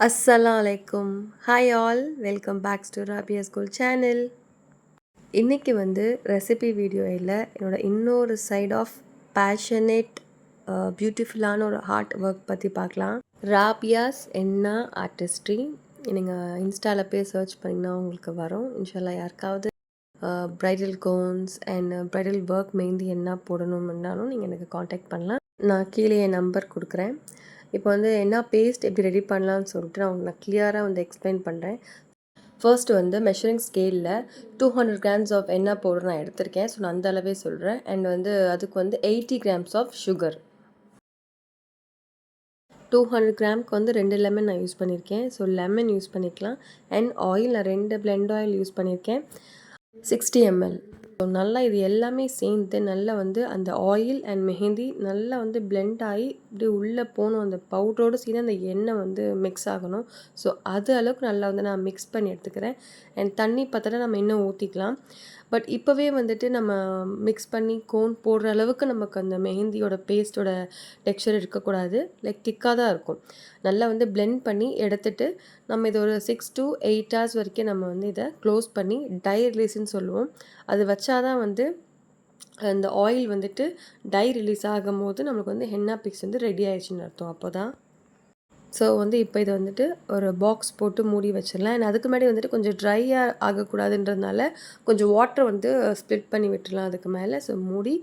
அஸ்ஸலாமலைக்கும். Hi all, welcome backs to Rabia school channel. இன்றைக்கி வந்து recipe video இல்லை, என்னோடய இன்னொரு சைட் ஆஃப் பேஷனேட் பியூட்டிஃபுல்லான ஒரு ஆர்ட் ஒர்க் பற்றி பார்க்கலாம். ராபியாஸ் என்ன ஆர்டிஸ்ட்ரி, நீங்கள் இன்ஸ்டாவில் போய் சர்ச் பண்ணிங்கன்னா உங்களுக்கு வரும். இன்ஷால்லா யாருக்காவது bridal cones and bridal work mehndi என்ன போடணும்னாலும் நீங்கள் எனக்கு காண்டாக்ட் பண்ணலாம். நான் கீழே என் நம்பர் கொடுக்குறேன். இப்போ வந்து என்ன பேஸ்ட் எப்படி ரெடி பண்ணலான்னு சொல்லிட்டு நான் கிளியராக வந்து எக்ஸ்பிளைன் பண்ணுறேன். ஃபர்ஸ்ட் வந்து மெஷரிங் ஸ்கேலில் 200 கிராம்ஸ் ஆஃப் எண்ணெய் பவுடர் நான் எடுத்திருக்கேன். ஸோ நான் அந்த அளவே சொல்கிறேன். அண்ட் வந்து அதுக்கு வந்து 80 கிராம்ஸ் ஆஃப் சுகர். 200 கிராம்க்கு வந்து 2 லெமன் நான் யூஸ் பண்ணியிருக்கேன். ஸோ லெமன் யூஸ் பண்ணிக்கலாம். அண்ட் ஆயில் நான் 2 பிளெண்ட் ஆயில் யூஸ் பண்ணியிருக்கேன், 60 ml. ஸோ நல்லா இது எல்லாமே சேர்ந்து நல்லா வந்து அந்த ஆயில் அண்ட் மெஹந்தி நல்லா வந்து பிளெண்ட் ஆகி இப்படியே உள்ளே போகணும். அந்த பவுடரோடு சேர்ந்து அந்த எண்ணெய் வந்து மிக்ஸ் ஆகணும். ஸோ அது அளவுக்கு நல்லா வந்து நான் மிக்ஸ் பண்ணி எடுத்துக்கிறேன். அண்ட் தண்ணி பார்த்தோன்னா நம்ம இன்னும் ஊற்றிக்கலாம். பட் இப்போவே வந்துட்டு நம்ம மிக்ஸ் பண்ணி கோன் போடுற அளவுக்கு நமக்கு அந்த மெஹந்தியோட பேஸ்ட்டோட டெக்ஸ்சர் இருக்கக்கூடாது. லைக் திக்காக தான் இருக்கும். நல்லா வந்து பிளெண்ட் பண்ணி எடுத்துகிட்டு நம்ம இதை ஒரு 6 to 8 hours வரைக்கும் நம்ம வந்து இதை க்ளோஸ் பண்ணி டை ரிலீஸ்ன்னு சொல்லுவோம். அது வச்சாதான் வந்து அந்த ஆயில் வந்துட்டு டை ரிலீஸ் ஆகும் போது நம்மளுக்கு வந்து ஹென்னா பிக்ஸ் வந்து ரெடி ஆயிடுச்சுன்னு அர்த்தம். அப்போ தான் ஸோ வந்து இப்போ இதை வந்துட்டு ஒரு பாக்ஸ் போட்டு மூடி வச்சிடலாம். அண்ட் அதுக்கு முன்னாடி வந்துட்டு கொஞ்சம் ட்ரையாக ஆகக்கூடாதுன்றதுனால கொஞ்சம் வாட்டர் வந்து ஸ்ப்ளிட் பண்ணி விட்டுடலாம் அதுக்கு மேலே. ஸோ மூடி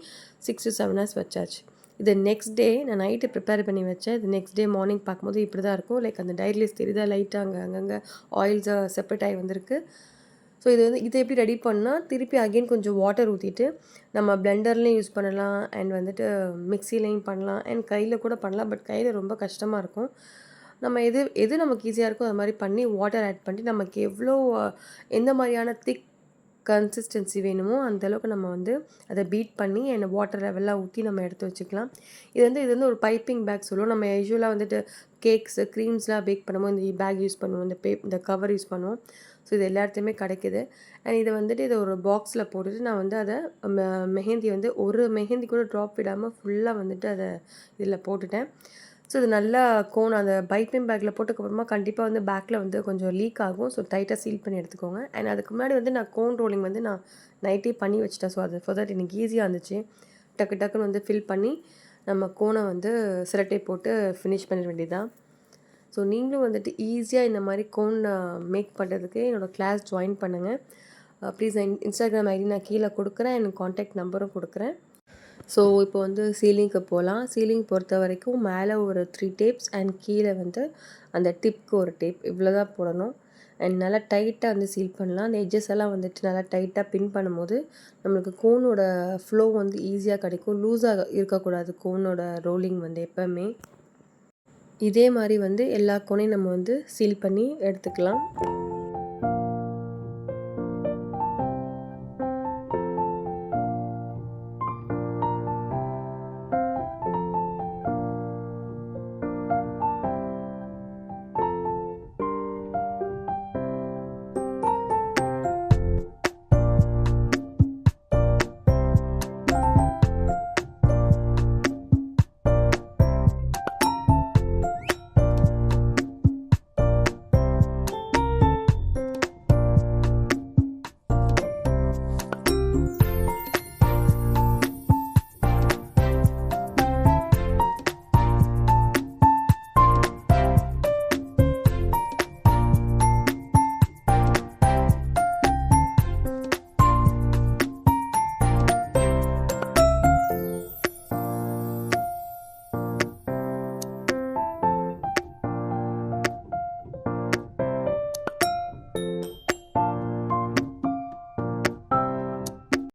6 to 7 hours வச்சாச்சு. இது நெக்ஸ்ட் டே நான் நைட்டு ப்ரிப்பேர் பண்ணி வச்சேன். இது நெக்ஸ்ட் டே மார்னிங் பார்க்கும்போது இப்படி தான் இருக்கும். லைக் அந்த டைரிலிஸ் தெரியுதா, லைட்டாக அங்கங்கே ஆயில்ஸாக செப்பரேட் ஆகி வந்திருக்கு. ஸோ இது வந்து இதை எப்படி ரெடி பண்ணால் திருப்பி அகெயின் கொஞ்சம் வாட்டர் ஊற்றிட்டு நம்ம பிளெண்டர்லேயும் யூஸ் பண்ணலாம் அண்ட் வந்துட்டு மிக்சிலையும் பண்ணலாம் அண்ட் கையில் கூட பண்ணலாம். பட் கையில் ரொம்ப கஷ்டமாக இருக்கும். நம்ம எது எது நமக்கு ஈஸியாக இருக்கோ அது மாதிரி பண்ணி வாட்டர் ஆட் பண்ணி நமக்கு எவ்வளோ எந்த மாதிரியான திக் கன்சிஸ்டன்சி வேணுமோ அந்தளவுக்கு நம்ம வந்து அதை பீட் பண்ணி அந்த வாட்டர் லெவல்லாம் ஊற்றி நம்ம எடுத்து வச்சுக்கலாம். இது வந்து ஒரு பைப்பிங் பேக் சொல்லுவோம். நம்ம யூஸ்வலாக வந்துட்டு கேக்ஸு க்ரீம்ஸ்லாம் பேக் பண்ணும்போது இந்த பேக் யூஸ் பண்ணுவோம், இந்த கவர் யூஸ் பண்ணுவோம். ஸோ இது எல்லா இடத்துலையுமே கிடைக்குது. அண்ட் இதை ஒரு பாக்ஸில் போட்டுட்டு நான் வந்து அதை மெஹந்தி வந்து ஒரு மெஹந்தி கூட ட்ராப் விடாமல் ஃபுல்லாக வந்துட்டு அதை இதில் போட்டுட்டேன். ஸோ இது நல்லா கோன் அந்த பைப்பிங் பேக்கில் போட்டதுக்கப்புறமா கண்டிப்பாக வந்து பேக்கில் வந்து கொஞ்சம் லீக் ஆகும். ஸோ டைட்டாக சீல் பண்ணி எடுத்துக்கோங்க. அண்ட் அதுக்கு முன்னாடி வந்து நான் கோன் ரோலிங் வந்து நான் நைட்டே பண்ணி வச்சுட்டேன். ஸோ அது ஃபார் தட் எனக்கு ஈஸியாக இருந்துச்சு. டக்குன்னு வந்து ஃபில் பண்ணி நம்ம கோனை வந்து சிரட்டை போட்டு ஃபினிஷ் பண்ணிட வேண்டியதுதான். ஸோ நீங்களும் வந்துட்டு ஈஸியாக இந்த மாதிரி கோன் மேக் பண்ணுறதுக்கு என்னோடய கிளாஸ் ஜாயின் பண்ணுங்கள். ப்ளீஸ் இன்ஸ்டாகிராம் ஐடி நான் கீழே கொடுக்குறேன், எனக்கு காண்டாக்ட் நம்பரும் கொடுக்குறேன். ஸோ இப்போ வந்து சீலிங்க்கு போகலாம். சீலிங் பொறுத்த வரைக்கும் மேலே ஒரு 3 டேப்ஸ் அண்ட் கீழே வந்து அந்த டிப்க்கு ஒரு டேப் இவ்வளோ தான் போடணும். அண்ட் நல்லா டைட்டாக வந்து சீல் பண்ணலாம். அந்த எட்ஜஸ் எல்லாம் வந்துட்டு நல்லா டைட்டாக பின் பண்ணும்போது நம்மளுக்கு கோனோட ஃப்ளோ வந்து ஈஸியாக கிடைக்கும். லூஸாக இருக்கக்கூடாது கோனோட ரோலிங் வந்து எப்போவுமே. இதே மாதிரி வந்து எல்லா கோனையும் நம்ம வந்து சீல் பண்ணி எடுத்துக்கலாம்.